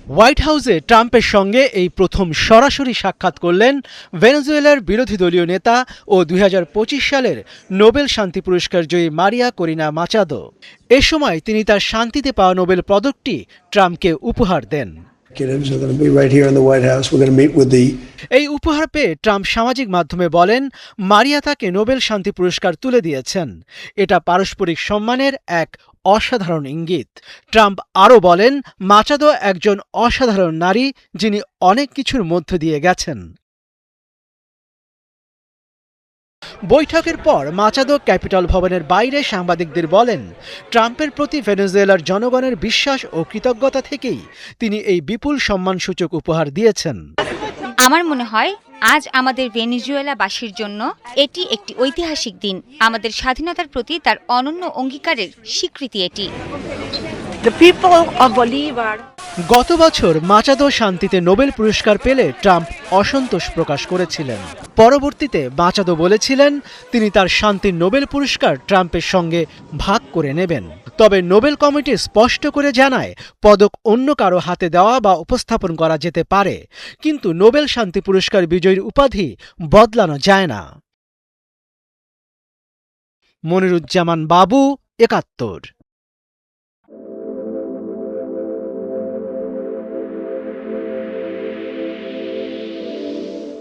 White হাউসে ট্রাম্পের সঙ্গে এই প্রথম সরাসরি সাক্ষাৎ করলেন ভেনেজুয়েলার বিরোধী দলীয় নেতা ও ২০২৫ সালের নোবেল শান্তি পুরস্কার জয়ী মারিয়া করিনা মাচাদো। এ সময় তিনি তার শান্তিতে পাওয়া নোবেল পদকটি ট্রাম্পকে উপহার দেন। এই উপহার পেয়ে ট্রাম্প সামাজিক মাধ্যমে বলেন, মারিয়া তাকে নোবেল শান্তি পুরস্কার তুলে দিয়েছেন। এটা পারস্পরিক সম্মানের এক অসাধারণ ইঙ্গিত। ট্রাম্প আরও বলেন, মাচাদো একজন অসাধারণ নারী, যিনি অনেক কিছুর মধ্য দিয়ে গেছেন। বৈঠকের পর মাচাদো ক্যাপিটল ভবনের বাইরে সাংবাদিকদের বলেন, ট্রাম্পের প্রতি ভেনেজুয়েলার জনগণের বিশ্বাস ও কৃতজ্ঞতা থেকেই তিনি এই বিপুল সম্মানসূচক উপহার দিয়েছেন। আমার মনে হয় আজ আমাদের ভেনেজুয়েলাবাসীর জন্য এটি একটি ঐতিহাসিক দিন। আমাদের স্বাধীনতার প্রতি তার অনন্য অঙ্গীকারের স্বীকৃতি এটি। গত বছর মাচাদো শান্তিতে নোবেল পুরস্কার পেলে ট্রাম্প অসন্তোষ প্রকাশ করেছিলেন। পরবর্তীতে মাচাদো বলেছিলেন তিনি তার শান্তির নোবেল পুরস্কার ট্রাম্পের সঙ্গে ভাগ করে নেবেন। তবে নোবেল কমিটি স্পষ্ট করে জানায়, পদক অন্য কারো হাতে দেওয়া বা উপস্থাপন করা যেতে পারে, কিন্তু নোবেল শান্তি পুরস্কার বিজয়ীর উপাধি বদলানো যায় না। মনিরুজ্জামান বাবু, ৭১।